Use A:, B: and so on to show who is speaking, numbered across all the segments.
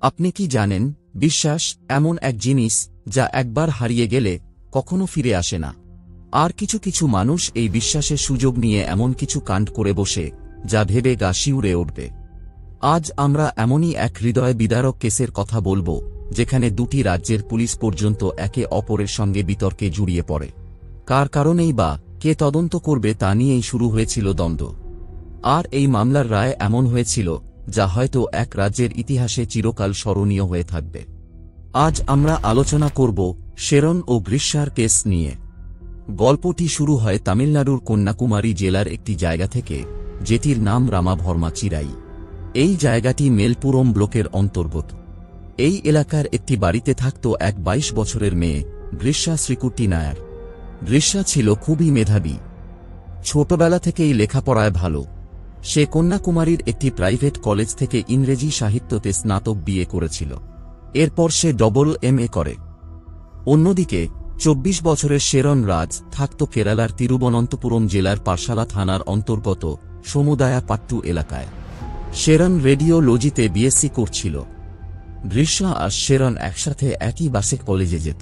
A: আপনি কি জানেন, বিশ্বাস এমন এক জিনিস যা একবার হারিয়ে গেলে কখনো ফিরে আসে না। আর কিছু কিছু মানুষ এই বিশ্বাসের সুযোগ নিয়ে এমন কিছু কাণ্ড করে বসে যা ভেবে গা শিউরে উঠবে। আজ আমরা এমনই এক হৃদয় বিদারক কেসের কথা বলবো, যেখানে দুটি রাজ্যের পুলিশ পর্যন্ত একে অপরের সঙ্গে বিতর্কে জড়িয়ে পড়ে। কার কারণেই বা কে তদন্ত করবে তা নিয়েই শুরু হয়েছিল দ্বন্দ্ব। আর এই মামলার রায় এমন হয়েছিল যা হয়তো এক রাজ্যের ইতিহাসে চিরকাল স্মরণীয় হয়ে থাকবে। আজ আমরা আলোচনা করব শেরন ও গ্রীষ্মার কেস নিয়ে। গল্পটি শুরু হয় তামিলনাড়ুর কন্যাকুমারী জেলার একটি জায়গা থেকে, যেটির নাম রামাভর্মা চিরাই। এই জায়গাটি মেলপুরম ব্লকের অন্তর্গত। এই এলাকার একটি বাড়িতে থাকত এক 22 বছরের মেয়ে, গ্রীষ্মা শ্রীকুটি নায়ার। গ্রীষ্মা ছিল খুবই মেধাবী। ছোটবেলা থেকেই লেখাপড়ায় ভালো। সে কন্যাকুমারীর একটি প্রাইভেট কলেজ থেকে ইংরেজি সাহিত্যতে স্নাতক বিএ করেছিল। এরপর সে MA করে। অন্যদিকে 24 বছরের শেরন রাজ থাকত কেরালার তিরুবনন্তপুরম জেলার পারশালা থানার অন্তর্গত সমুদায়া পাট্টু এলাকায়। শেরন রেডিওলজিতে বিএসসি করছিল। গ্রীষ্মা আর শেরন একসাথে একই বাসে কলেজে যেত।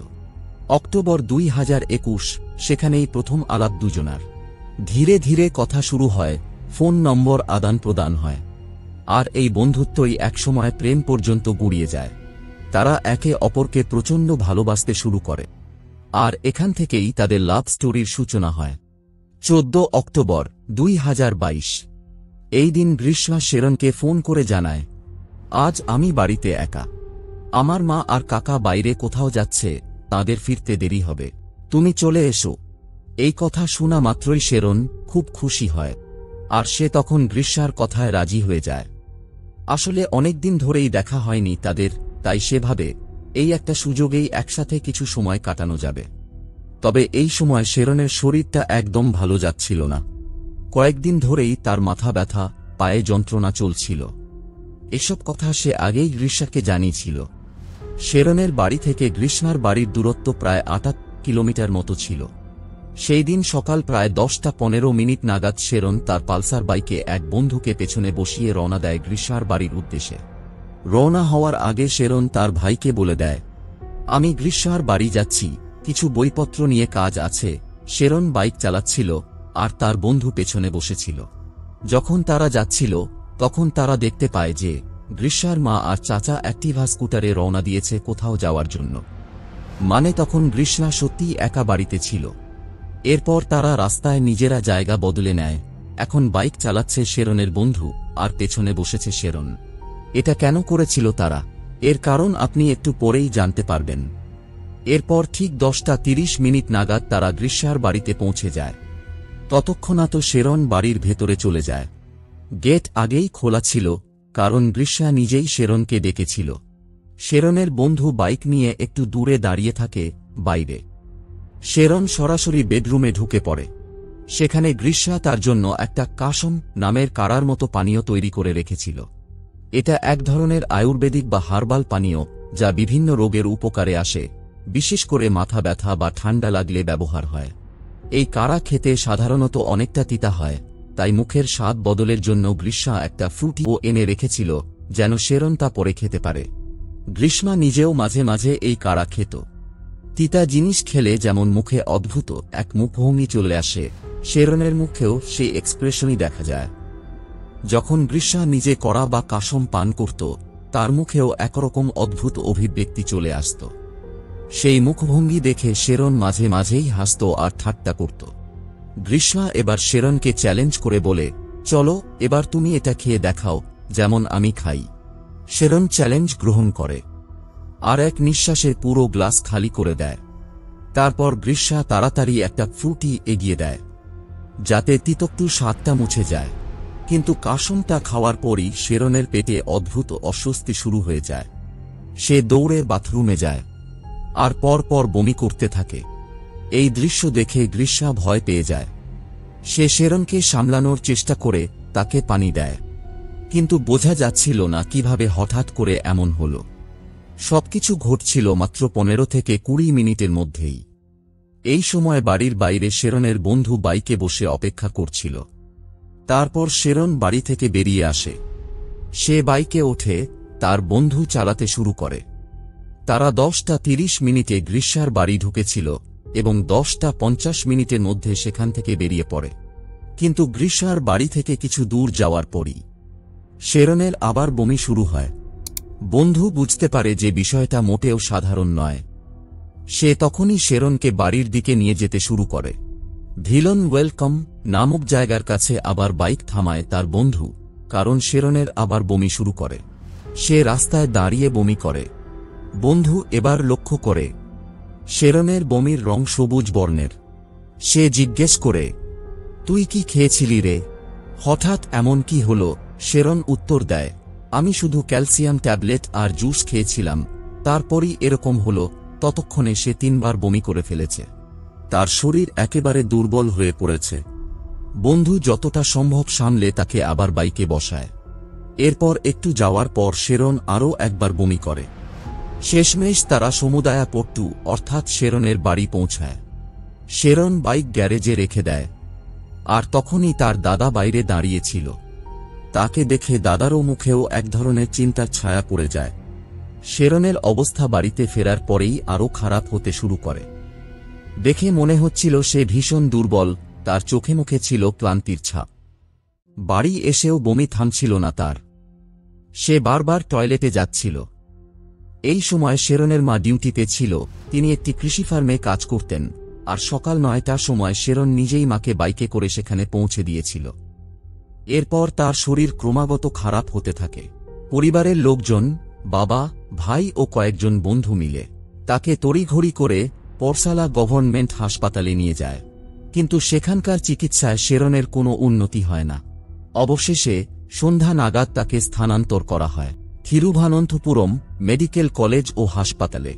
A: অক্টোবর 2021 সেখানেই প্রথম আলাপ দুজনার। ধীরে ধীরে কথা শুরু হয়, ফোন নম্বর আদান প্রদান হয়। আর এই বন্ধুত্বই একসময় প্রেম পর্যন্ত গড়িয়ে যায়। তারা একে অপরকে প্রচণ্ড ভালোবাসতে শুরু করে। আর এখান থেকেই তাদের লাভ স্টোরির সূচনা হয়। 14 অক্টোবর 2022 এই দিন গ্রীষ্মা শেরনকে ফোন করে জানায়, আজ আমি বাড়িতে একা। আমার মা আর কাকা বাইরে কোথাও যাচ্ছে, তাদের ফিরতে দেরি হবে। তুমি চলে এসো। এই কথা শোনা মাত্রই শেরন খুব খুশি হয়। আর সে তখন গ্রীষ্মার কথায় রাজি হয়ে যায়। আসলে অনেকদিন ধরেই দেখা হয়নি তাদের, তাই সে ভাবে এই একটা সুযোগেই একসাথে কিছু সময় কাটানো যাবে। তবে এই সময় শেরনের শরীরটা একদম ভালো যাচ্ছিল না। কয়েকদিন ধরেই তার মাথা ব্যথা, পায়ে যন্ত্রণা চলছিল। এসব কথা সে আগেই গ্রীষ্মাকে জানিয়েছিল। শেরনের বাড়ি থেকে গ্রীষ্মার বাড়ির দূরত্ব প্রায় 8 কিলোমিটার মতো ছিল। সেই দিন সকাল প্রায় 10:15 নাগাদ শেরন তার পালসার বাইকে এক বন্ধুকে পেছনে বসিয়ে রওনা দেয় গ্রীষ্মার বাড়ির উদ্দেশ্যে। রওনা হওয়ার আগে শেরন তার ভাইকে বলে দেয়, আমি গ্রীষ্মার বাড়ি যাচ্ছি, কিছু বইপত্র নিয়ে কাজ আছে। শেরন বাইক চালাচ্ছিল আর তার বন্ধু পেছনে বসেছিল। যখন তারা যাচ্ছিল তখন তারা দেখতে পায় যে গ্রীষ্মার মা আর চাচা অ্যাক্টিভা স্কুটারে রওনা দিয়েছে কোথাও যাওয়ার জন্য। মানে তখন গ্রীষ্মা সত্যিই একা বাড়িতে ছিল। এরপর তারা রাস্তায় নিজেরা জায়গা বদলে নেয়। এখন বাইক চালাচ্ছে শেরনের বন্ধু আর পেছনে বসেছে শেরন। এটা কেন করেছিল তারা, এর কারণ আপনি একটু পরেই জানতে পারবেন। এরপর ঠিক 10:30 নাগাদ তারা গ্রীষ্মার বাড়িতে পৌঁছে যায়। ততক্ষণাৎ শেরন বাড়ির ভেতরে চলে যায়। গেট আগেই খোলা ছিল, কারণ গ্রীষ্মা নিজেই শেরনকে ডেকেছিল। শেরনের বন্ধু বাইক নিয়ে একটু দূরে দাঁড়িয়ে থাকে বাইরে। শেরন সরাসরি বেডরুমে ঢুকে পড়ে। সেখানে গ্রীষ্মা তার জন্য একটা কাসম নামের কাড়ার মতো পানীয় তৈরি করে রেখেছিল। এটা এক ধরনের আয়ুর্বেদিক বা হার্বাল পানীয় যা বিভিন্ন রোগের উপকারে আসে, বিশেষ করে মাথা ব্যথা বা ঠান্ডা লাগলে ব্যবহার হয়। এই কাড়া খেতে সাধারণত অনেকটা তিতা হয়, তাই মুখের স্বাদ বদলের জন্য গ্রীষ্মা একটা ফ্রুটিও এনে রেখেছিল যেন শেরন তা পরে খেতে পারে। গ্রীষ্মা নিজেও মাঝে মাঝে এই কাড়া খেত। তিতা জিনিস খেলে যেমন মুখে অদ্ভুত এক মুখভঙ্গি চলে আসে, শেরনের মুখেও সেই এক্সপ্রেশনই দেখা যায়। যখন গ্রীষ্মা নিজে কড়া বা কাসম পান করত, তার মুখেও একরকম অদ্ভুত অভিব্যক্তি চলে আসত। সেই মুখভঙ্গি দেখে শেরন মাঝে মাঝেই হাসত আর ঠাট্টা করত। গ্রীষ্মা এবার শেরনকে চ্যালেঞ্জ করে বলে, চলো এবার তুমি এটা খেয়ে দেখাও যেমন আমি খাই। শেরন চ্যালেঞ্জ গ্রহণ করে আর এক নিঃশ্বাসে পুরো গ্লাস খালি করে দেয়। তারপর গ্রীষ্মা তাড়াতাড়ি একটা ফ্রুটি এগিয়ে দেয় যাতে তিতোক্ত স্বাদটা মুছে যায়। কিন্তু কাসমটা খাওয়ার পরই শেরনের পেটে অদ্ভুত অস্বস্তি শুরু হয়ে যায়। সে দৌড়ে বাথরুমে যায় আর পরপর বমি করতে থাকে। এই দৃশ্য দেখে গ্রীষ্মা ভয় পেয়ে যায়। সে শেরনকে সামলানোর চেষ্টা করে তাকে পানি দেয়, কিন্তু বোঝা যাচ্ছিল না কিভাবে হঠাৎ করে এমন হল। সবকিছু ঘটছিল মাত্র 15 থেকে 20 মিনিটের মধ্যেই। এই সময় বাড়ির বাইরে শেরনের বন্ধু বাইকে বসে অপেক্ষা করছিল। তারপর শেরন বাড়ি থেকে বেরিয়ে আসে। সে বাইকে ওঠে তার বন্ধু চালাতে শুরু করে। তারা 10:30 গ্রীষ্মার বাড়ি ঢুকেছিল এবং 10:50 মধ্যে সেখান থেকে বেরিয়ে পড়ে। কিন্তু গ্রীষ্মার বাড়ি থেকে কিছু দূর যাওয়ার পরই শেরনের আবার বমি শুরু হয়। বন্ধু বুঝতে পারে যে বিষয়টা মোটেও সাধারণ নয়। সে তখনই শেরনকে বাড়ির দিকে নিয়ে যেতে শুরু করে। ভিলন ওয়েলকাম নামক জায়গার কাছে আবার বাইক থামায় তার বন্ধু, কারণ শেরনের আবার বমি শুরু করে। সে রাস্তায় দাঁড়িয়ে বমি করে। বন্ধু এবার লক্ষ্য করে শেরনের বমির রং সবুজ বর্ণের। সে জিজ্ঞেস করে, তুই কি খেয়েছিলি রে? হঠাৎ এমন কি হল? শেরন উত্তর দেয়, আমি শুধু ক্যালসিয়াম ট্যাবলেট আর জুস খেয়েছিলাম, তারপরই এরকম হল। ততক্ষণে সে 3 বার বমি করে ফেলেছে। তার শরীর একেবারে দুর্বল হয়ে পড়েছে। বন্ধু যতটা সম্ভব সামলে তাকে আবার বাইকে বসায়। এরপর একটু যাওয়ার পর শেরন আরও একবার বমি করে। শেষমেশ তারা সমুদায়া পট্টু অর্থাৎ শেরনের বাড়ি পৌঁছায়। শেরন বাইক গ্যারেজে রেখে দেয়। আর তখনই তার দাদা বাইরে দাঁড়িয়েছিল। তাকে দেখে দাদারও মুখেও এক ধরনের চিন্তার ছায়া পড়ে যায়। শেরনের অবস্থা বাড়িতে ফেরার পরেই আরও খারাপ হতে শুরু করে। দেখে মনে হচ্ছিল সে ভীষণ দুর্বল, তার চোখে মুখে ছিল ক্লান্তির ছাপ। বাড়ি এসেও বমি থামছিল না তার। সে বারবার টয়লেটে যাচ্ছিল। এই সময় শেরনের মা ডিউটিতে ছিল। তিনি একটি কৃষি ফার্মে কাজ করতেন, আর সকাল 9টার সময় শেরন নিজেই মাকে বাইকে করে সেখানে পৌঁছে দিয়েছিল। এরপর তার শরীর ক্রমাগত খারাপ হতে থাকে। পরিবারের লোকজন, বাবা, ভাই ও কয়েকজন বন্ধু মিলে তাকে তড়িঘড়ি করে পরসালা গভর্নমেন্ট হাসপাতালে নিয়ে যায়। কিন্তু সেখানকার চিকিৎসায় শেরনের কোনো উন্নতি হয় না। অবশেষে সন্ধ্যা নাগাদ তাকে স্থানান্তর করা হয় থিরুভানন্তপুরম মেডিকেল কলেজ ও হাসপাতালে।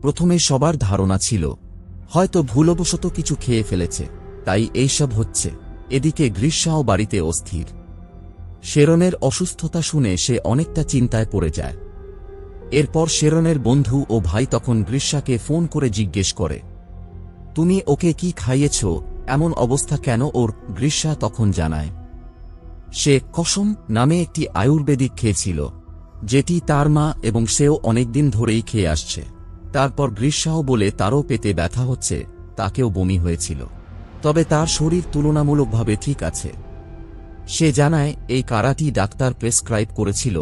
A: প্রথমে সবার ধারণা ছিল হয়তো ভুলবশত কিছু খেয়ে ফেলেছে, তাই এইসব হচ্ছে। এদিকে গ্রীষ্মাও বাড়িতে অস্থির। শেরনের অসুস্থতা শুনে সে অনেকটা চিন্তায় পড়ে যায়। এরপর শেরনের বন্ধু ও ভাই তখন গ্রীষ্মাকে ফোন করে জিজ্ঞেস করে, তুমি ওকে কি খাইয়েছ? এমন অবস্থা কেন ওর? গ্রীষ্মা তখন জানায় সে কসম নামে একটি আয়ুর্বেদিক খেয়েছিল, যেটি তার মা এবং সেও অনেকদিন ধরেই খেয়ে আসছে। তারপর গ্রীষ্মাও বলে তারও পেটে ব্যথা হচ্ছে, তাকেও বমি হয়েছিল, তবে তার শরীর তুলনামূলকভাবে ঠিক আছে। সে জানায় এই কারাটি ডাক্তার প্রেসক্রাইব করেছিল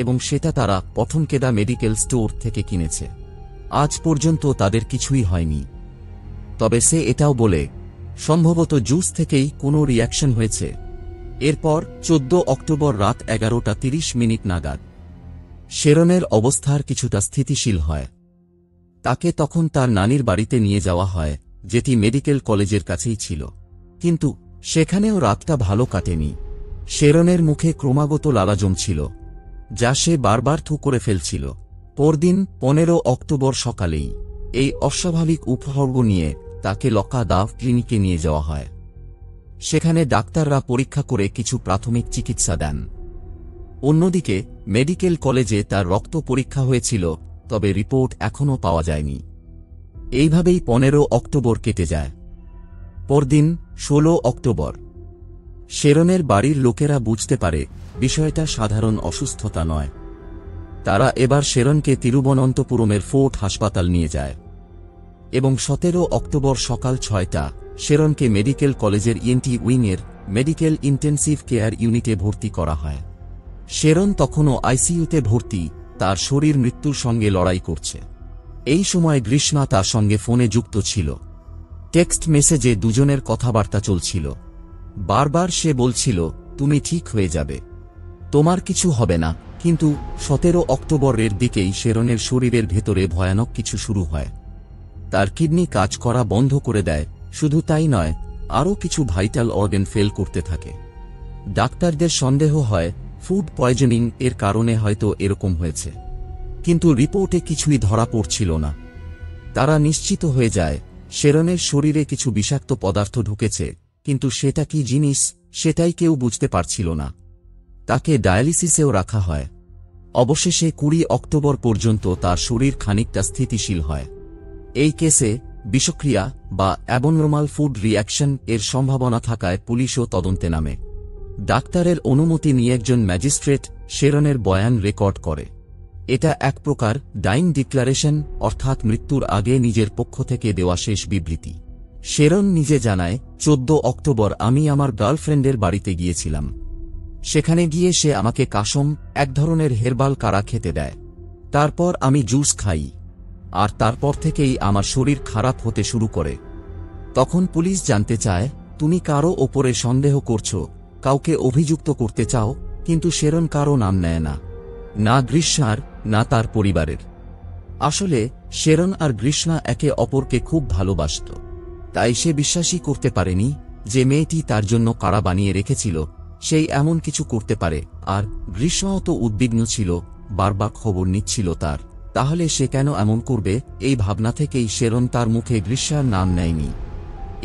A: এবং সেটা তারা পঠনকেদা মেডিকেল স্টোর থেকে কিনেছে। আজ পর্যন্ত তাদের কিছুই হয়নি। তবে সে এটাও বলে সম্ভবত জুস থেকেই কোনো রিয়াকশন হয়েছে। এরপর 14 অক্টোবর রাত 11:30 নাগাদ শেরনের অবস্থার কিছুটা স্থিতিশীল হয়। তাকে তখন তার নানির বাড়িতে নিয়ে যাওয়া হয়, যেটি মেডিকেল কলেজের কাছেই ছিল। কিন্তু সেখানেও রাতটা ভালো কাটেনি। শেরনের মুখে ক্রমাগত লালা জমছিল, যা সে বারবার থু করে ফেলছিল। পরদিন 15 অক্টোবর সকালেই এই অস্বাভাবিক উপসর্গ নিয়ে তাকে লকা দাভ ক্লিনিকে নিয়ে যাওয়া হয়। সেখানে ডাক্তাররা পরীক্ষা করে কিছু প্রাথমিক চিকিৎসা দেন। অন্যদিকে মেডিকেল কলেজে তার রক্ত পরীক্ষা হয়েছিল, তবে রিপোর্ট এখনও পাওয়া যায়নি। এইভাবেই 15 অক্টোবর কেটে যায়। পরদিন 16 অক্টোবর শেরনের বাড়ির লোকেরা বুঝতে পারে বিষয়টা সাধারণ অসুস্থতা নয়। তারা এবার শেরনকে তিরুবনন্তপুরমের ফোর্ট হাসপাতাল নিয়ে যায় এবং 17 অক্টোবর সকাল 6টা শেরনকে মেডিকেল কলেজের ইএনটি উইংয়ের মেডিকেল ইন্টেন্সিভ কেয়ার ইউনিটে ভর্তি করা হয়। শেরন তখনও আইসিইউতে ভর্তি, তার শরীর মৃত্যুর সঙ্গে লড়াই করছে। এই সময় গ্রীষ্মা তার সঙ্গে ফোনে যুক্ত ছিল। টেক্সট মেসেজে দুজনের কথাবার্তা চলছিল। বারবার সে বলছিল, তুমি ঠিক হয়ে যাবে, তোমার কিছু হবে না। কিন্তু 17 অক্টোবরের দিকেই শেরনের শরীরের ভেতরে ভয়ানক কিছু শুরু হয়। তার কিডনি কাজ করা বন্ধ করে দেয়। শুধু তাই নয়, আরও কিছু ভাইটাল অর্গান ফেল করতে থাকে। ডাক্তারদের সন্দেহ হয় ফুড পয়জনিং এর কারণে হয়তো এরকম হয়েছে, কিন্তু রিপোর্টে কিছুই ধরা পড়ছিল না। তারা নিশ্চিত হয়ে যায় শেরনের শরীরে কিছু বিষাক্ত পদার্থ ঢুকেছে, কিন্তু সেটা কি জিনিস সেটাই কেউ বুঝতে পারছিল না। তাকে ডায়ালিসিসেও রাখা হয়। অবশেষে 20 অক্টোবর পর্যন্ত তার শরীর খানিকটা স্থিতিশীল হয়। এই কেসে বিষক্রিয়া বা অ্যাবনর্মাল ফুড রিঅ্যাকশন এর সম্ভাবনা থাকায় পুলিশও তদন্তে নামে। ডাক্তারের অনুমতি নিয়ে একজন ম্যাজিস্ট্রেট শেরনের বয়ান রেকর্ড করে। এটা এক প্রকার ডাইং ডিক্লারেশন, অর্থাৎ মৃত্যুর আগে নিজের পক্ষ থেকে দেওয়া শেষ বিবৃতি। শেরন নিজে জানায়, 14 অক্টোবর আমি আমার গার্লফ্রেন্ডের বাড়িতে গিয়েছিলাম। সেখানে গিয়ে সে আমাকে কাসম, এক ধরনের হেরবাল কারা খেতে দেয়। তারপর আমি জুস খাই, আর তারপর থেকেই আমার শরীর খারাপ হতে শুরু করে। তখন পুলিশ জানতে চায়, তুমি কারো ওপরে সন্দেহ করছো, কাউকে অভিযুক্ত করতে চাও, কিন্তু শেরন কারো নাম নেয় না, না গ্রীষ্মার না তার পরিবারের। আসলে শেরন আর গ্রীষ্মা একে অপরকে খুব ভালোবাসত, তাই সে বিশ্বাসই করতে পারেনি যে মেয়েটি তার জন্য কারা বানিয়ে রেখেছিল সেই এমন কিছু করতে পারে। আর গ্রীষ্মাও তো উদ্বিগ্ন ছিল, বারবার খবর নিচ্ছিল তার। তাহলে সে কেন এমন করবে, এই ভাবনা থেকেই শেরন তার মুখে গ্রীষ্মার নাম নেয়নি।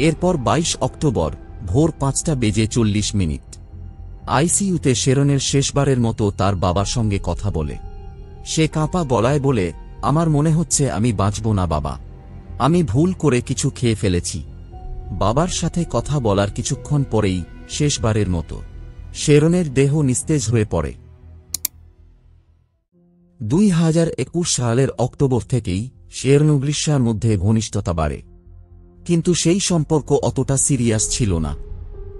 A: এরপর 22 অক্টোবর ভোর 5:40 আইসিইউতে শেরনের শেষবারের মতো তার বাবার সঙ্গে কথা বলে। সে কাঁপা গলায় বলে, আমার মনে হচ্ছে আমি বাঁচব না বাবা, আমি ভুল করে কিছু খেয়ে ফেলেছি। বাবার সাথে কথা বলার কিছুক্ষণ পরেই শেষবারের মতো শেরনের দেহ নিস্তেজ হয়ে পড়ে। 2021 সালের অক্টোবর থেকেই শেরন ও গ্রীষ্মার মধ্যে ঘনিষ্ঠতা বাড়ে, কিন্তু সেই সম্পর্ক অতটা সিরিয়াস ছিল না।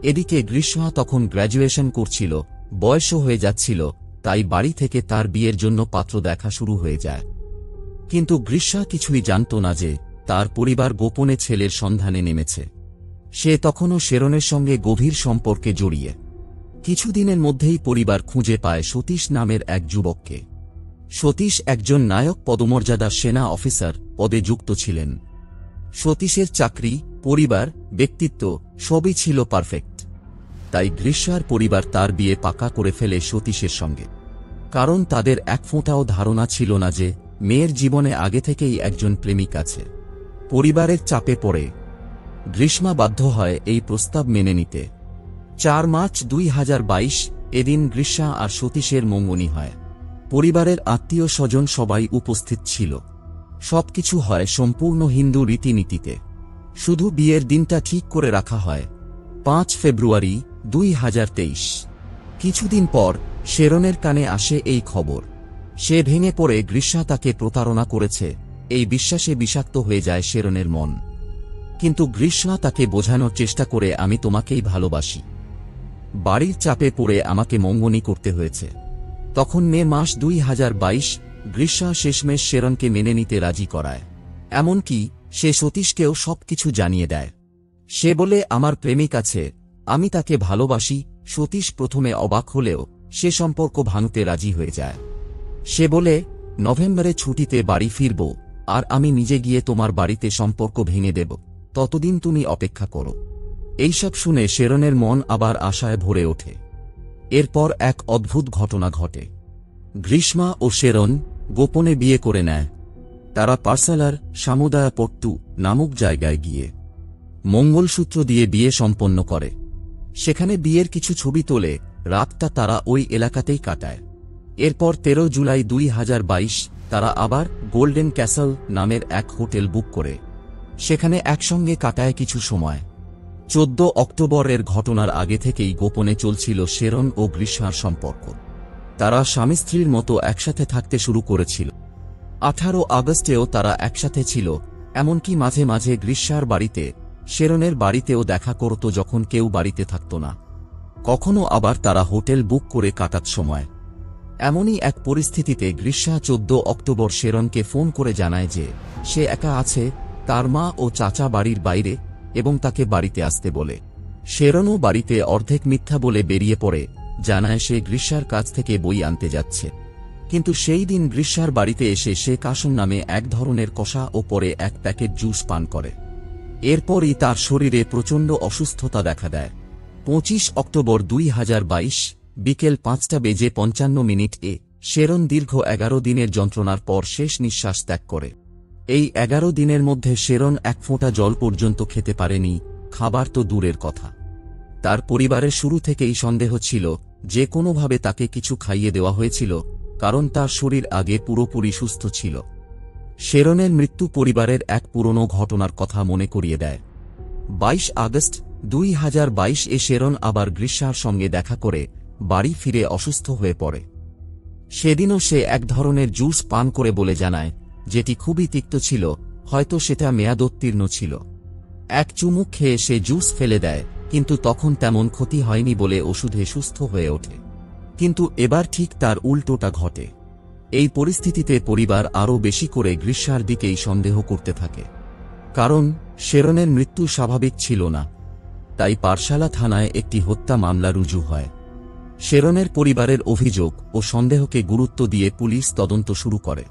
A: এদিকে গ্রীষ্মা তখন গ্র্যাজুয়েশন করছিল, বয়সও হয়ে যাচ্ছিল, তাই বাড়ি থেকে তার বিয়ের জন্য পাত্র দেখা শুরু হয়ে যায়। কিন্তু গ্রীষ্মা কিছুই জানত না যে তার পরিবার গোপনে ছেলের সন্ধানে নেমেছে। সে তখনও শেরনের সঙ্গে গভীর সম্পর্কে জড়িয়ে। কিছুদিনের মধ্যেই পরিবার খুঁজে পায় সতীশ নামের এক যুবককে। সতীশ একজন নায়ক পদমর্যাদার সেনা অফিসার পদে যুক্ত ছিলেন। সতীশের চাকরি, পরিবার, ব্যক্তিত্ব সবই ছিল পারফেক্ট। তাই গ্রীষ্মার পরিবার তার বিয়ে পাকা করে ফেলে সতীশের সঙ্গে, কারণ তাদের এক ফোঁটাও ধারণা ছিল না যে মেয়ের জীবনে আগে থেকেই একজন প্রেমিক আছে। পরিবারের চাপে পড়ে গ্রীষ্মা বাধ্য হয় এই প্রস্তাব মেনে নিতে। 4 মার্চ 2022 এদিন গ্রীষ্মা আর সতীশের মঙ্গনী হয়। পরিবারের আত্মীয় স্বজন সবাই উপস্থিত ছিল। সবকিছু হয় সম্পূর্ণ হিন্দু রীতিনীতিতে। শুধু বিয়ের দিনটা ঠিক করে রাখা হয় 5 ফেব্রুয়ারি 2023। কিছুদিন পর শেরনের কানে আসে এই খবর। সে ভেঙে পড়ে গ্রীষ্মা তাকে প্রতারণা করেছে, এই বিশ্বাসে বিষাক্ত হয়ে যায় শেরনের মন। কিন্তু গ্রীষ্মা তাকে বোঝানোর চেষ্টা করে, আমি তোমাকেই ভালোবাসি। বাড়ির চাপে পড়ে আমাকে মঙ্গনী করতে হয়েছে। তখন মে মাস 2022 গ্রীষ্মা শেষমেশ শেরনকে মেনে নিতে রাজি করায়। এমনকি সে সতীশকেও সবকিছু জানিয়ে দেয়। সে বলে, আমার প্রেমিক আছে, আমি তাকে ভালোবাসি। সতীশ প্রথমে অবাক হলেও সে সম্পর্ক ভাঙতে রাজি হয়ে যায়। সে বলে, নভেম্বরে ছুটিতে বাড়ি ফিরব, আর আমি নিজে গিয়ে তোমার বাড়িতে সম্পর্ক ভেঙে দেব, ততদিন তুমি অপেক্ষা করো। এইসব শুনে শেরনের মন আবার আশায় ভরে ওঠে। এরপর এক অদ্ভুত ঘটনা ঘটে। গ্রীষ্মা ও শেরন গোপনে বিয়ে করে নেয়। তারা পার্সালার সামুদায়াপট্টু নামক জায়গায় গিয়ে মঙ্গলসূত্র দিয়ে বিয়ে সম্পন্ন করে। সেখানে বিয়ের কিছু ছবি তোলে। রাতটা তারা ওই এলাকাতেই কাটায়। এরপর 13 জুলাই 2022 তারা আবার গোল্ডেন ক্যাসল নামের এক হোটেল বুক করে সেখানে একসঙ্গে কাটায় কিছু সময়। 14 অক্টোবরের ঘটনার আগে থেকেই গোপনে চলছিল শেরন ও গ্রীষ্মার সম্পর্ক। তারা স্বামী স্ত্রীর মতো একসাথে থাকতে শুরু করেছিল। 18 আগস্টেও তারা একসাথে ছিল, এমনকি মাঝে মাঝে গ্রীষ্মার বাড়িতে, শেরনের বাড়িতেও দেখা করত যখন কেউ বাড়িতে থাকত না। কখনো আবার তারা হোটেল বুক করে কাটাত সময়। এমনই এক পরিস্থিতিতে গ্রীষ্মা 14 অক্টোবর শেরনকে ফোন করে জানায় যে সে একা আছে, তার মা ও চাচা বাড়ির বাইরে, এবং তাকে বাড়িতে আসতে বলে। শেরনও বাড়িতে অর্ধেক মিথ্যা বলে বেরিয়ে পড়ে, জানায় সে গ্রীষ্মার কাছ থেকে বই আনতে যাচ্ছে। কিন্তু সেই দিন গ্রীষ্মার বাড়িতে এসে সে কাসন নামে এক ধরনের কষা ও পরে এক প্যাকেট জুস পান করে। এরপরই তার শরীরে প্রচণ্ড অসুস্থতা দেখা দেয়। 25 অক্টোবর 2022 বিকেল 5:55 শেরন দীর্ঘ 11 দিনের যন্ত্রণার পর শেষ নিঃশ্বাস ত্যাগ করে। এই 11 দিনের মধ্যে শেরন এক ফোঁটা জল পর্যন্ত খেতে পারেনি, খাবার তো দূরের কথা। তার পরিবারের শুরু থেকেই সন্দেহ ছিল যে কোনোভাবে তাকে কিছু খাইয়ে দেওয়া হয়েছিল, কারণ তার শরীর আগে পুরোপুরি সুস্থ ছিল। শেরনের মৃত্যু পরিবারের এক পুরনো ঘটনার কথা মনে করিয়ে দেয়। 22 আগস্ট 2022 শেরন আবার গ্রীষ্মার সঙ্গে দেখা করে বাড়ি ফিরে অসুস্থ হয়ে পড়ে। সেদিনও সে এক ধরনের জুস পান করে বলে জানায়, যেটি খুবই তিক্ত ছিল, হয়তো সেটা মেয়াদোত্তীর্ণ ছিল। এক চুমুক খেয়ে সে জুস ফেলে দেয়, কিন্তু তখন তেমন ক্ষতি হয়নি বলে ওষুধে সুস্থ হয়ে ওঠে। কিন্তু এবার ঠিক তার উল্টোটা ঘটে। এই পরিস্থিতিতে পরিবার আরও বেশি করে গ্রীষ্মার দিকেই সন্দেহ করতে থাকে। কারণ শেরনের মৃত্যু স্বাভাবিক ছিল না। তাই পাঠশালা থানায় একটি হত্যা মামলা রুজু হয়। শেরনের পরিবারের অভিযোগ ও সন্দেহকে গুরুত্ব দিয়ে পুলিশ তদন্ত শুরু করে।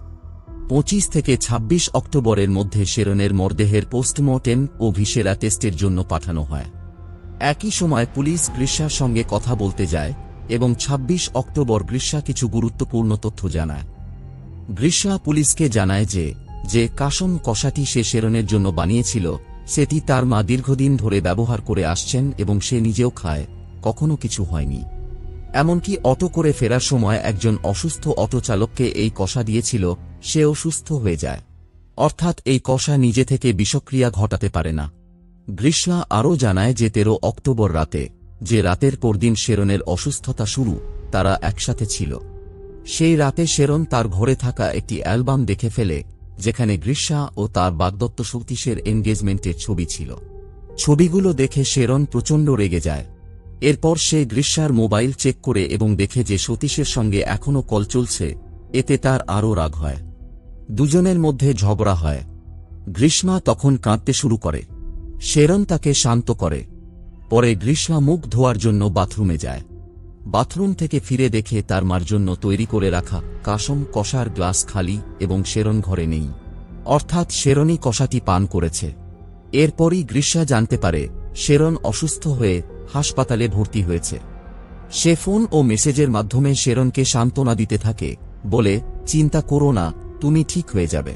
A: 25 থেকে 26 অক্টোবরের মধ্যে শেরনের মরদেহের পোস্টমর্টেম ও ভিসেরা টেস্টের জন্য পাঠানো হয়। একই সময় পুলিশ গ্রীষ্মার সঙ্গে কথা বলতে যায় এবং 26 অক্টোবর গ্রীষ্মা কিছু গুরুত্বপূর্ণ তথ্য জানায়। গ্রীষ্মা পুলিশকে জানায় যে কাসম কষাটি সে শেরনের জন্য বানিয়েছিল সেটি তার মা দীর্ঘদিন ধরে ব্যবহার করে আসছেন এবং সে নিজেও খায়, কখনো কিছু হয়নি। এমনকি অটো করে ফেরার সময় একজন অসুস্থ অটো চালককে এই কষা দিয়েছিল, সেও সুস্থ হয়ে যায়। অর্থাৎ এই কষা নিজে থেকে বিষক্রিয়া ঘটাতে পারে না। গ্রীষ্মা আরও জানায় যে 13 অক্টোবর রাতে, যে রাতের পরদিন শেরনের অসুস্থতা শুরু, তারা একসাথে ছিল। সেই রাতে শেরন তার ঘরে থাকা একটি অ্যালবাম দেখে ফেলে, যেখানে গ্রীষ্মা ও তার বাগদত্ত সতীশের এনগেজমেন্টের ছবি ছিল। ছবিগুলো দেখে শেরন প্রচণ্ড রেগে যায়। এরপর সে গ্রীষ্মার মোবাইল চেক করে এবং দেখে যে সতীশের সঙ্গে এখনও কল চলছে, এতে তার আরও রাগ হয়। দুজনের মধ্যে ঝগড়া হয়। গ্রীষ্মা তখন কাঁদতে শুরু করে। শেরন তাকে শান্ত করে। পরে গ্রীষ্মা মুখ ধোয়ার জন্য বাথরুমে যায়। বাথরুম থেকে ফিরে দেখে তার মার জন্য তৈরি করে রাখা কাসম কষার গ্লাস খালি এবং শেরন ঘরে নেই। অর্থাৎ শেরনই কষাটি পান করেছে। এরপরই গ্রীষ্মা জানতে পারে শেরন অসুস্থ হয়ে হাসপাতালে ভর্তি হয়েছে। সে ফোন ও মেসেজের মাধ্যমে শেরনকে সান্ত্বনা দিতে থাকে, বলে, চিন্তা করো না, তুমি ঠিক হয়ে যাবে।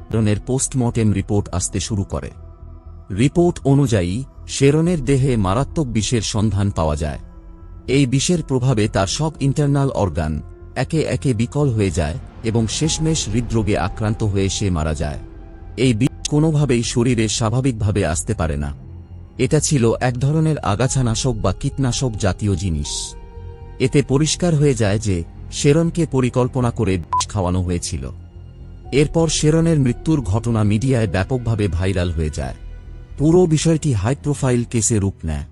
A: শেরনের পোস্টমর্টেম রিপোর্ট আসতে শুরু করে। রিপোর্ট অনুযায়ী শেরনের দেহে মারাত্মক বিষের সন্ধান পাওয়া যায়। এই বিষের প্রভাবে তার সব ইন্টারনাল অর্গান একে একে বিকল হয়ে যায় এবং শেষমেশ হৃদরোগে আক্রান্ত হয়ে সে মারা যায়। এই বিষ কোনোভাবেই শরীরে স্বাভাবিকভাবে আসতে পারে না। এটা ছিল এক ধরনের আগাছানাশক বা কীটনাশক জাতীয় জিনিস। এতে পরিষ্কার হয়ে যায় যে শেরনকে পরিকল্পনা করে বিষ খাওয়ানো হয়েছিল। এরপর শেরনের মৃত্যুর ঘটনা মিডিয়ায় ব্যাপকভাবে ভাইরাল হয়ে যায়। পুরো বিষয়টি হাই প্রোফাইল কেসে রূপ নেয়।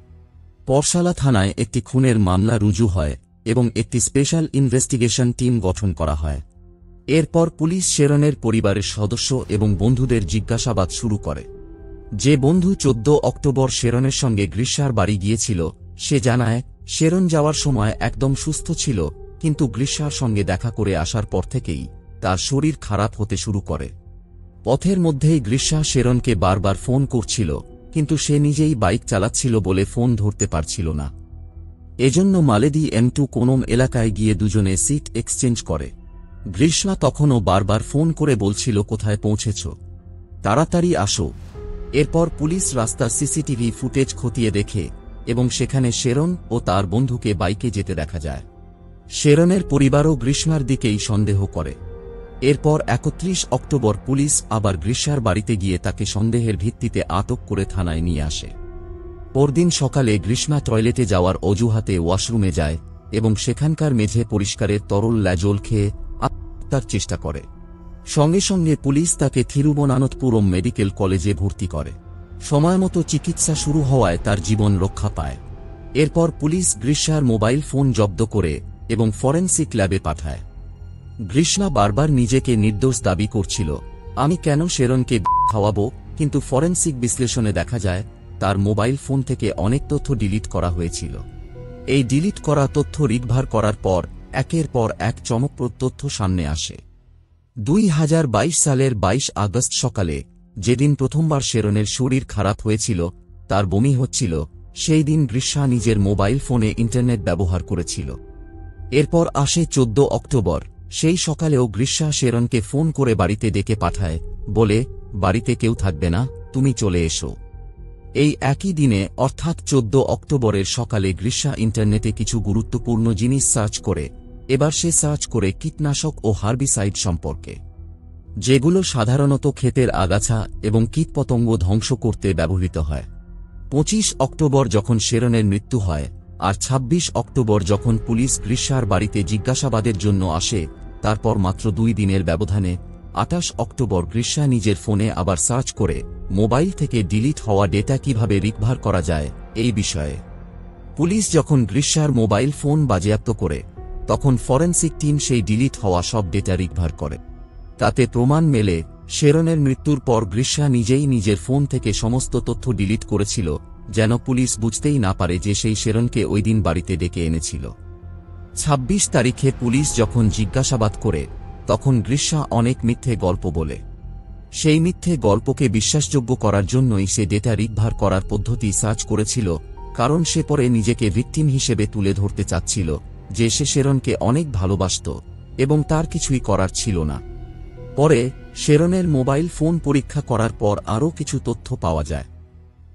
A: পাঠশালা থানায় একটি খুনের মামলা রুজু হয় এবং একটি স্পেশাল ইনভেস্টিগেশন টিম গঠন করা হয়। এরপর পুলিশ শেরনের পরিবারের সদস্য এবং বন্ধুদের জিজ্ঞাসাবাদ শুরু করে। যে বন্ধু 14 অক্টোবর শেরনের সঙ্গে গ্রীষ্মার বাড়ি গিয়েছিল, সে জানায় শেরন যাওয়ার সময় একদম সুস্থ ছিল, কিন্তু গ্রীষ্মার সঙ্গে দেখা করে আসার পর থেকেই তার শরীর খারাপ হতে শুরু করে। পথের মধ্যেই গ্রীষ্মা শেরনকে বারবার ফোন করছিল, কিন্তু সে নিজেই বাইক চালাচ্ছিল বলে ফোন ধরতে পারছিল না। এজন্য মালেদি M2 কোনম এলাকায় গিয়ে দুজনে সিট এক্সচেঞ্জ করে। গ্রীষ্মা তখনও বারবার ফোন করে বলছিল, কোথায় পৌঁছেছ, তাড়াতাড়ি আসো। এরপর পুলিশ রাস্তার সিসিটিভি ফুটেজ খতিয়ে দেখে এবং সেখানে শেরন ও তার বন্ধুকে বাইকে যেতে দেখা যায়। শেরনের পরিবারও গ্রীষ্মার দিকেই সন্দেহ করে। এরপর 31 অক্টোবর পুলিশ আবার গ্রীষ্মার বাড়িতে গিয়ে তাকে সন্দেহের ভিত্তিতে আটক করে থানায় নিয়ে আসে। পরদিন সকালে গ্রীষ্মা টয়লেটে যাওয়ার অজুহাতে ওয়াশরুমে যায় এবং সেখানকার মেঝে পরিষ্কারের তরল ল্যাজল খেয়ে আত্মহত্যার চেষ্টা করে। সঙ্গে সঙ্গে পুলিশ তাকে থিরুবনান্তপুরম মেডিকেল কলেজে ভর্তি করে। সময়মতো চিকিৎসা শুরু হওয়ায় তার জীবন রক্ষা পায়। এরপর পুলিশ গ্রীষ্মার মোবাইল ফোন জব্দ করে এবং ফরেনসিক ল্যাবে পাঠায়। গ্রীষ্মা বারবার নিজেকে নির্দোষ দাবি করছিল, আমি কেন শেরনকে খাওয়াবো, কিন্তু ফরেনসিক বিশ্লেষণে দেখা যায় তার মোবাইল ফোন থেকে অনেক তথ্য ডিলিট করা হয়েছিল। এই ডিলিট করা তথ্য রিকভার করার পর একের পর এক চমকপ্রদ তথ্য সামনে আসে। 2022 সালের 22 আগস্ট সকালে, যেদিন প্রথমবার শেরনের শরীর খারাপ হয়েছিল, তার বমি হচ্ছিল, সেই দিন গ্রীষ্মা নিজের মোবাইল ফোনে ইন্টারনেট ব্যবহার করেছিল। এরপর আসে 14 অক্টোবর। সেই সকালেও গ্রীষ্মা শেরনকে ফোন করে বাড়িতে ডেকে পাঠায়, বলে, বাড়িতে কেউ থাকবে না, তুমি চলে এসো। এই একই দিনে অর্থাৎ 14 অক্টোবরের সকালে গ্রীষ্মা ইন্টারনেটে কিছু গুরুত্বপূর্ণ জিনিস সার্চ করে। এবার সে সার্চ করে কীটনাশক ও হার্বিসাইড সম্পর্কে, যেগুলো সাধারণত ক্ষেতের আগাছা এবং কীটপতঙ্গ ধ্বংস করতে ব্যবহৃত হয়। 25 অক্টোবর যখন শেরনের মৃত্যু হয়, আর ২৬ অক্টোবর যখন পুলিশ গ্রীষ্মার বাড়িতে জিজ্ঞাসাবাদের জন্য আসে, তারপর মাত্র ২ দিনের ব্যবধানে ২৮ অক্টোবর গ্রীষ্মা নিজের ফোনে আবার সার্চ করে মোবাইল থেকে ডিলিট হওয়া ডেটা কিভাবে রিকভার করা যায় এই বিষয়ে। পুলিশ যখন গ্রীষ্মার মোবাইল ফোন বাজেয়াপ্ত করে, তখন ফরেনসিক টিম সেই ডিলিট হওয়া সব ডেটা রিকভার করে। তাতে প্রমাণ মেলে শেরনের মৃত্যুর পর গ্রীষ্মা নিজেই নিজের ফোন থেকে সমস্ত তথ্য ডিলিট করেছিল, যেন পুলিশ বুঝতেই না পারে যে সেই শেরনকে ওই দিন বাড়িতে ডেকে এনেছিল। ২৬ তারিখে পুলিশ যখন জিজ্ঞাসাবাদ করে, তখন গ্রীষ্মা অনেক মিথ্যে গল্প বলে। সেই মিথ্যে গল্পকে বিশ্বাসযোগ্য করার জন্যই সে ডেটা রিকভার করার পদ্ধতি সার্চ করেছিল, কারণ সে পরে নিজেকে ভিকটিম হিসেবে তুলে ধরতে চাচ্ছিল যে সে শেরনকে অনেক ভালোবাসত এবং তার কিছুই করার ছিল না। পরে শেরনের মোবাইল ফোন পরীক্ষা করার পর আরও কিছু তথ্য পাওয়া যায়।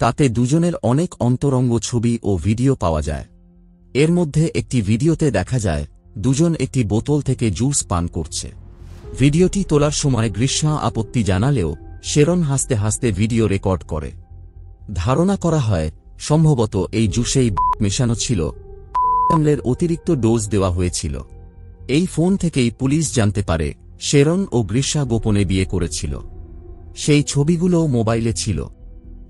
A: তাতে দুজনের অনেক অন্তরঙ্গ ছবি ও ভিডিও পাওয়া যায়। এর মধ্যে একটি ভিডিওতে দেখা যায় দুজন একটি বোতল থেকে জুস পান করছে। ভিডিওটি তোলার সময় গ্রীষ্মা আপত্তি জানালেও শেরন হাসতে হাসতে ভিডিও রেকর্ড করে। ধারণা করা হয় সম্ভবত এই জুসেই মেশানো ছিল, এর অতিরিক্ত ডোজ দেওয়া হয়েছিল। এই ফোন থেকেই পুলিশ জানতে পারে শেরন ও গ্রীষ্মা গোপনে বিয়ে করেছিল। সেই ছবিগুলো মোবাইলে ছিল।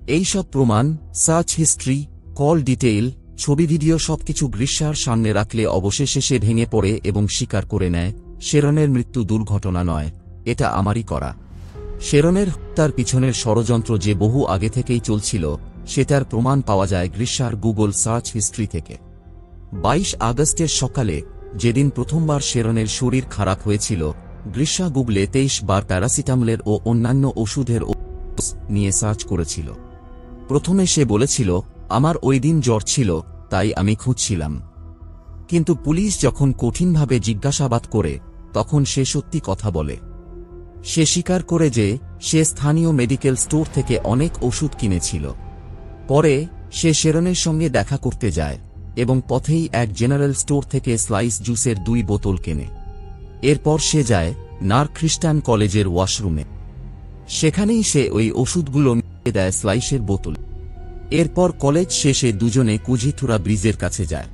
A: এই সব প্রমাণ, সার্চ হিস্ট্রি, কল ডিটেইল, ছবি ভিডিও সবকিছু গ্রীষ্মার সামনে রাখলে অবশেষে সে ভেঙে পড়ে এবং স্বীকার করে নেয় শেরনের মৃত্যু দুর্ঘটনা নয়, এটা আমারই করা। শেরনের হত্যার পিছনের ষড়যন্ত্র যে বহু আগে থেকেই চলছিল সেটার প্রমাণ পাওয়া যায় গ্রীষ্মার গুগল সার্চ হিস্ট্রি থেকে। ২২ আগস্টের সকালে, যেদিন প্রথমবার শেরনের শরীর খারাপ হয়েছিল, গ্রীষ্মা গুগলে ২৩ বার প্যারাসিটামলের ও অন্যান্য ওষুধের নিয়ে সার্চ করেছিল। প্রথমে সে বলেছিল, আমার ওই দিন জ্বর ছিল, তাই আমি খুঁজছিলাম। কিন্তু পুলিশ যখন কঠিনভাবে জিজ্ঞাসাবাদ করে, তখন সে সত্যি কথা বলে। সে স্বীকার করে যে সে স্থানীয় মেডিকেল স্টোর থেকে অনেক ওষুধ কিনেছিল। পরে সে শেরনের সঙ্গে দেখা করতে যায় এবং পথেই এক জেনারেল স্টোর থেকে স্লাইস জুসের ২ বোতল কেনে। এরপর সে যায় নার খ্রিস্টান কলেজের ওয়াশরুমে। সেখানেই সে ওই ওষুধগুলো মিশিয়ে দেয় স্লাইসের বোতল। এরপর কলেজ শেষে দুজনে কুজিথুরা ব্রিজের কাছে যায়।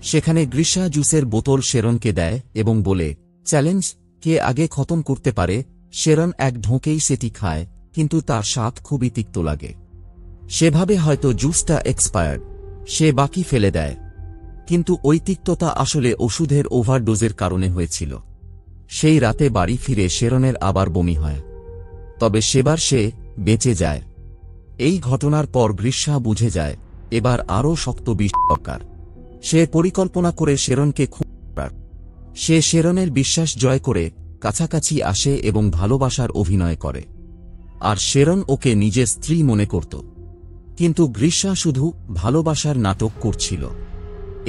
A: সেখানে গ্রীষ্মা জুসের বোতল শেরনকে দেয় এবং বলে, চ্যালেঞ্জ, কে আগে খতম করতে পারে। শেরন এক ঢোকেই সেটি খায়, কিন্তু তার স্বাদ খুবই তিক্ত লাগে। সেভাবে হয়তো জুসটা এক্সপায়ার্ড, সে বাকি ফেলে দেয়। কিন্তু ওই তিক্ততা আসলে ওষুধের ওভারডোজের কারণে হয়েছিল। সেই রাতে বাড়ি ফিরে শেরনের আবার বমি হয়, তবে সেবার সে বেঁচে যায়। এই ঘটনার পর গ্রীষ্মা বুঝে যায় এবার আরও শক্ত বিষ দরকার। সে পরিকল্পনা করে শেরনকে খুন করার। সে শেরনের বিশ্বাস জয় করে কাছাকাছি আসে এবং ভালোবাসার অভিনয় করে, আর শেরন ওকে নিজের স্ত্রী মনে করত। কিন্তু গ্রীষ্মা শুধু ভালোবাসার নাটক করছিল।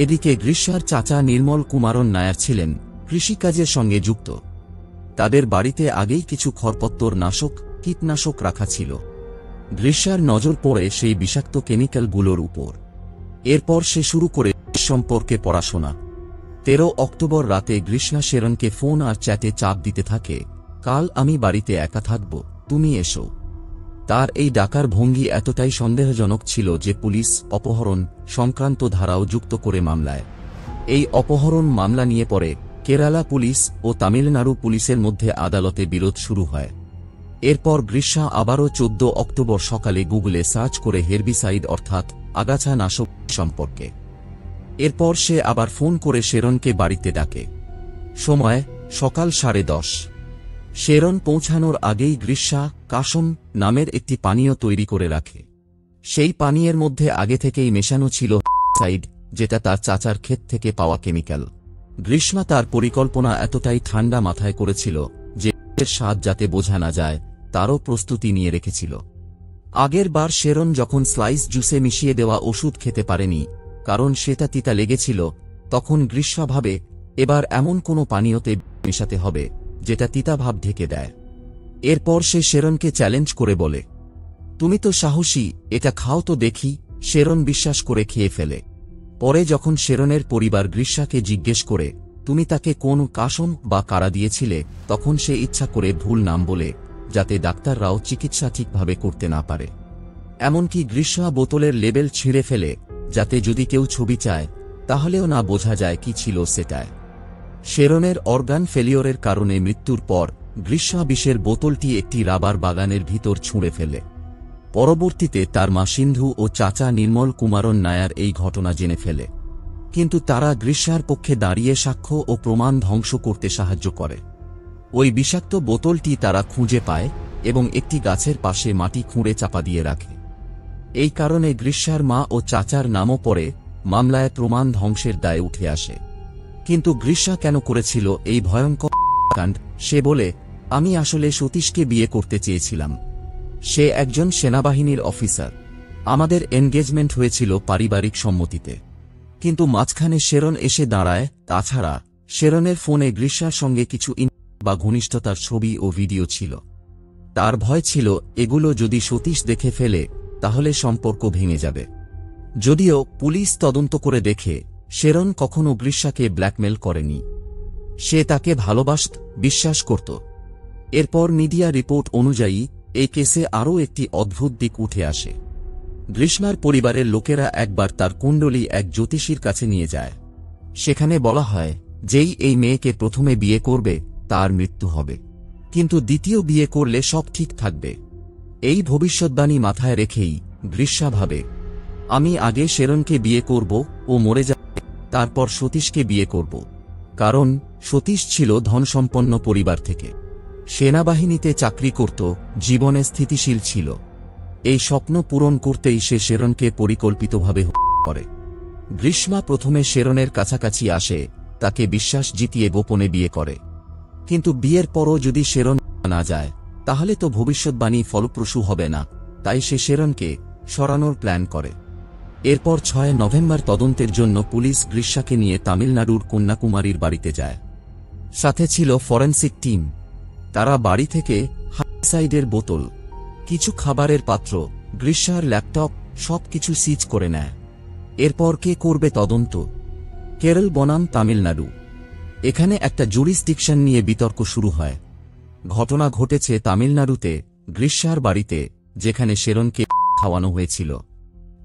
A: এদিকে গ্রীষ্মার চাচা নির্মল কুমারন নায়ার ছিলেন কৃষিকাজের সঙ্গে যুক্ত। তাদের বাড়িতে আগেই কিছু খরপত্তর নাশক, কীটনাশক রাখা ছিল। গ্রীষ্মার নজর পড়ে সেই বিষাক্ত কেমিক্যালগুলোর উপর। এরপর সে শুরু করে সম্পর্কে পড়াশোনা। ১৩ অক্টোবর রাতে গ্রীষ্মা শেরনকে ফোন আর চ্যাটে চাপ দিতে থাকে, কাল আমি বাড়িতে একা থাকব, তুমি এসো। তার এই ডাকার ভঙ্গি এতটাই সন্দেহজনক ছিল যে পুলিশ অপহরণ সংক্রান্ত ধারাও যুক্ত করে মামলায়। এই অপহরণ মামলা নিয়ে পরে কেরালা পুলিশ ও তামিলনাড়ু পুলিশের মধ্যে আদালতে বিরোধ শুরু হয়। এরপর গ্রীষ্মা আবারও ১৪ অক্টোবর সকালে গুগলে সার্চ করে হেরবিসাইড অর্থাৎ আগাছা নাশক সম্পর্কে। এরপর সে আবার ফোন করে শেরনকে বাড়িতে ডাকে। সময় সকাল ১০:৩০। শেরন পৌঁছানোর আগেই গ্রীষ্মা কাসম নামের একটি পানীয় তৈরি করে রাখে। সেই পানীয়ের মধ্যে আগে থেকেই মেশানো ছিল হেরবিসাইড, যেটা তার চাচার ক্ষেত থেকে পাওয়া কেমিক্যাল। গ্রীষ্মা তার পরিকল্পনা এতটাই ঠান্ডা মাথায় করেছিল যে এর স্বাদ যাতে বোঝা না যায় তারও প্রস্তুতি নিয়ে রেখেছিল। আগের বার শেরন যখন স্লাইস জুসে মিশিয়ে দেওয়া ওষুধ খেতে পারেনি কারণ সেটা তিতা লেগেছিল, তখন গ্রীষ্মা ভাবে এবার এমন কোনো পানীয়তে মেশাতে হবে যেটা তিতা ভাব ঢেকে দেয়। এরপর সে শেরনকে চ্যালেঞ্জ করে বলে, তুমি তো সাহসী, এটা খাও তো দেখি। শেরন বিশ্বাস করে খেয়ে ফেলে। পরে যখন শেরনের পরিবার গ্রীষ্মাকে জিজ্ঞেস করে তুমি তাকে কোন কাসম বা কারা দিয়েছিলে, তখন সে ইচ্ছা করে ভুল নাম বলে, যাতে ডাক্তাররাও চিকিৎসা ঠিকভাবে করতে না পারে। এমনকি গ্রীষ্মা বোতলের লেবেল ছিঁড়ে ফেলে, যাতে যদি কেউ ছবি চায় তাহলেও না বোঝা যায় কি ছিল সেটায়। শেরনের অর্গান ফেলিওরের কারণে মৃত্যুর পর গ্রীষ্মা বিষের বোতলটি একটি রাবার বাগানের ভিতর ছুঁড়ে ফেলে। পরবর্তীতে তার মা সিন্ধু ও চাচা নির্মল কুমারন নায়ার এই ঘটনা জেনে ফেলে, কিন্তু তারা গ্রীষ্মার পক্ষে দাঁড়িয়ে সাক্ষ্য ও প্রমাণ ধ্বংস করতে সাহায্য করে। ওই বিষাক্ত বোতলটি তারা খুঁজে পায় এবং একটি গাছের পাশে মাটি খুঁড়ে চাপা দিয়ে রাখে। এই কারণে গ্রীষ্মার মা ও চাচার নামও পড়ে মামলায় প্রমাণ ধ্বংসের দায়ে উঠে আসে। কিন্তু গ্রীষ্মা কেন করেছিল এই ভয়ঙ্কর কাণ্ড? সে বলে, আমি আসলে সতীশকে বিয়ে করতে চেয়েছিলাম। সে একজন সেনাবাহিনীর অফিসার। আমাদের এনগেজমেন্ট হয়েছিল পারিবারিক সম্মতিতে, কিন্তু মাঝখানে শেরন এসে দাঁড়ায়। তাছাড়া শেরনের ফোনে গ্রীষ্মার সঙ্গে কিছু বা ঘনিষ্ঠতার ছবি ও ভিডিও ছিল। তার ভয় ছিল এগুলো যদি সতীশ দেখে ফেলে তাহলে সম্পর্ক ভেঙে যাবে। যদিও পুলিশ তদন্ত করে দেখে শেরন কখনো গ্রীষ্মাকে ব্ল্যাকমেল করেনি। সে তাকে ভালোবাসত, বিশ্বাস করত। এরপর মিডিয়া রিপোর্ট অনুযায়ী এই কেসে আরও একটি অদ্ভুত দিক উঠে আসে। গ্রীষ্মার পরিবারের লোকেরা একবার তার কুণ্ডলী এক জ্যোতিষীর কাছে নিয়ে যায়। সেখানে বলা হয়, যেই এই মেয়েকে প্রথমে বিয়ে করবে তার মৃত্যু হবে, কিন্তু দ্বিতীয় বিয়ে করলে সব ঠিক থাকবে। এই ভবিষ্যদ্বাণী মাথায় রেখেই গ্রীষ্মা ভাবে, আমি আগে শেরনকে বিয়ে করব, ও মরে যাবে, তারপর সতীশকে বিয়ে করব। কারণ সতীশ ছিল ধনসম্পন্ন পরিবার থেকে, সেনাবাহিনীতে চাকরি করত, জীবনে স্থিতিশীল ছিল। এই স্বপ্ন পূরণ করতেই সে শেরনকে পরিকল্পিতভাবে হত্যা করে। গ্রীষ্মা প্রথমে শেরনের কাছাকাছি আসে, তাকে বিশ্বাস জিতিয়ে গোপনে বিয়ে করে। কিন্তু বিয়ের পরও যদি শেরন না যায় তাহলে তো ভবিষ্যদ্বাণী ফলপ্রসূ হবে না, তাই সে শেরনকে সরানোর প্ল্যান করে। এরপর 6 নভেম্বর তদন্তের জন্য পুলিশ গ্রীষ্মাকে নিয়ে তামিলনাড়ুর কন্যাকুমারীর বাড়িতে যায়। সাথে ছিল ফরেনসিক টিম। তারা বাড়ি থেকে হার্বাসাইডের বোতল, কিছু খাবারের পাত্র, গ্রীষ্মার ল্যাপটপ সবকিছু সিজ করে নেয়। এরপর কে করবে তদন্ত? কেরল বনাম তামিলনাড়ু। এখানে একটা জুরিসডিকশন নিয়ে বিতর্ক শুরু হয়। ঘটনা ঘটেছে তামিলনাড়ুতে, গ্রীষ্মার বাড়িতে, যেখানে শেরনকে খাওয়ানো হয়েছিল,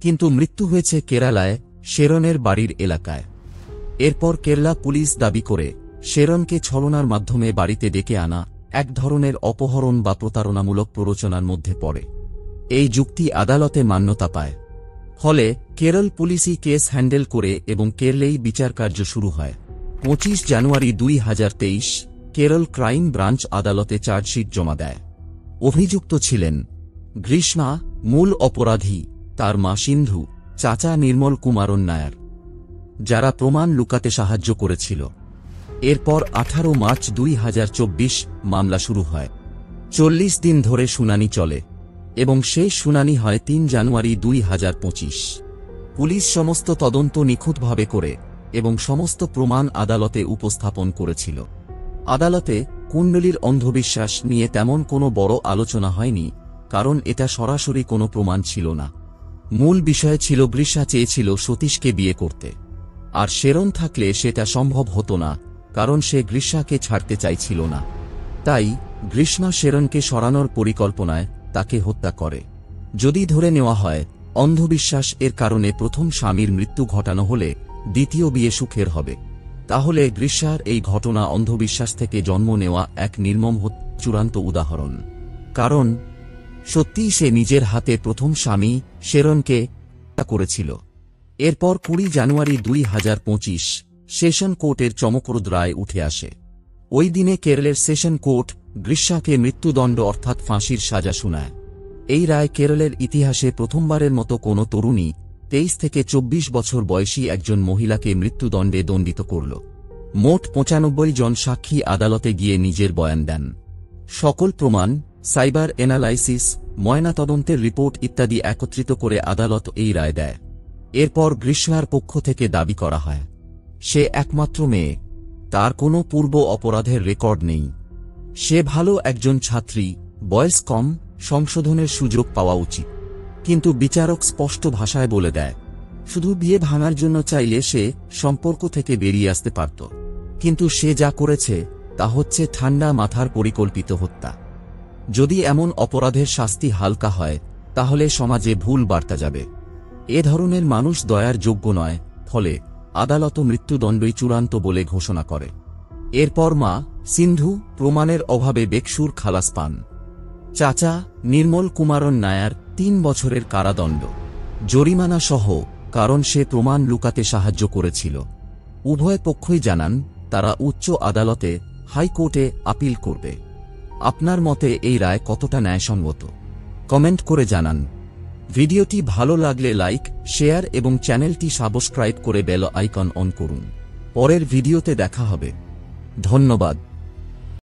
A: কিন্তু মৃত্যু হয়েছে কেরালায়, শেরনের বাড়ির এলাকায়। এরপর কেরালা পুলিশ দাবি করে শেরনকে ছলনার মাধ্যমে বাড়িতে ডেকে আনা এক ধরনের অপহরণ বা প্রতারণামূলক প্ররোচনার মধ্যে পড়ে। এই যুক্তি আদালতে মান্যতা পায়। ফলে কেরল পুলিশই কেস হ্যান্ডেল করে এবং কেরলেই বিচারকার্য শুরু হয়। 25 জানুয়ারি 2023 কেরল ক্রাইম ব্রাঞ্চ আদালতে চার্জশিট জমা দেয়। অভিযুক্ত ছিলেন গ্রীষ্মা, মূল অপরাধী তার মা সিন্ধু, চাচা নির্মল কুমারন নায়ার, যারা প্রমাণ লুকাতে সাহায্য করেছিল। এরপর 18 মার্চ 2024 মামলা শুরু হয়। 40 দিন ধরে শুনানি চলে এবং শেষ শুনানি হয় 3 জানুয়ারি 2025। পুলিশ সমস্ত তদন্ত নিখুঁতভাবে করে এবং সমস্ত প্রমাণ আদালতে উপস্থাপন করেছিল। আদালতে কুণ্ডলীর অন্ধবিশ্বাস নিয়ে তেমন কোনো বড় আলোচনা হয়নি, কারণ এটা সরাসরি কোনো প্রমাণ ছিল না। মূল বিষয় ছিল গ্রীষ্মা চেয়েছিল সতীশকে বিয়ে করতে, আর শেরন থাকলে সেটা সম্ভব হতো না, কারণ সে গ্রীষ্মাকে ছাড়তে চাইছিল না। তাই গ্রীষ্মা শেরনকে সরানোর পরিকল্পনায় তাকে হত্যা করে। যদি ধরে নেওয়া হয় অন্ধবিশ্বাস এর কারণে প্রথম স্বামীর মৃত্যু ঘটানো হলে দ্বিতীয় বিয়ে সুখের হবে, তাহলে গ্রীষ্মার এই ঘটনা অন্ধবিশ্বাস থেকে জন্ম নেওয়া এক নির্মম চূড়ান্ত উদাহরণ। কারণ সত্যিই সে নিজের হাতে প্রথম স্বামী শেরনকে হত্যা করেছিল। এরপর 20 জানুয়ারি 2025 সেশন কোর্টের চমকপ্রদ রায় উঠে আসে। ওই দিনে কেরলের সেশন কোর্ট গ্রীষ্মাকে মৃত্যুদণ্ড অর্থাৎ ফাঁসির সাজা শোনায়। এই রায় কেরলের ইতিহাসে প্রথমবারের মতো কোনো তরুণী 23 থেকে 24 বছর বয়সী একজন মহিলাকে মৃত্যুদণ্ডে দণ্ডিত করল। মোট 95 জন সাক্ষী আদালতে গিয়ে নিজের বয়ান দেন। সকল প্রমাণ, সাইবার অ্যানালাইসিস, ময়নাতদন্তের রিপোর্ট ইত্যাদি একত্রিত করে আদালত এই রায় দেয়। এরপর গ্রীষ্মার পক্ষ থেকে দাবি করা হয় সে একমাত্র মেয়ে, তার কোনো পূর্ব অপরাধের রেকর্ড নেই, সে ভালো একজন ছাত্রী, বয়স কম, সংশোধনের সুযোগ পাওয়া উচিত। কিন্তু বিচারক স্পষ্ট ভাষায় বলে দেয় শুধু বিয়ে ভাঙার জন্য চাইলে সে সম্পর্ক থেকে বেরিয়ে আসতে পারত, কিন্তু সে যা করেছে তা হচ্ছে ঠান্ডা মাথার পরিকল্পিত হত্যা। যদি এমন অপরাধের শাস্তি হালকা হয় তাহলে সমাজে ভুল বার্তা যাবে। এ ধরনের মানুষ দয়ার যোগ্য নয়। ফলে আদালত মৃত্যুদণ্ডই চূড়ান্ত বলে ঘোষণা করে। এরপর মা সিন্ধু প্রমাণের অভাবে বেকসুর খালাস পান। চাচা নির্মল কুমারন নায়ার 3 বছরের কারাদণ্ড, জরিমানা সহ, কারণ সে প্রমাণ লুকাতে সাহায্য করেছিল। উভয় পক্ষই জানান তারা উচ্চ আদালতে, হাইকোর্টে আপিল করবে। আপনার মতে এই রায় কতটা ন্যায়সঙ্গত? কমেন্ট করে জানান। ভিডিওটি ভালো লাগলে লাইক, শেয়ার এবং চ্যানেলটি সাবস্ক্রাইব করে বেল আইকন অন করুন। পরের ভিডিওতে দেখা হবে। ধন্যবাদ।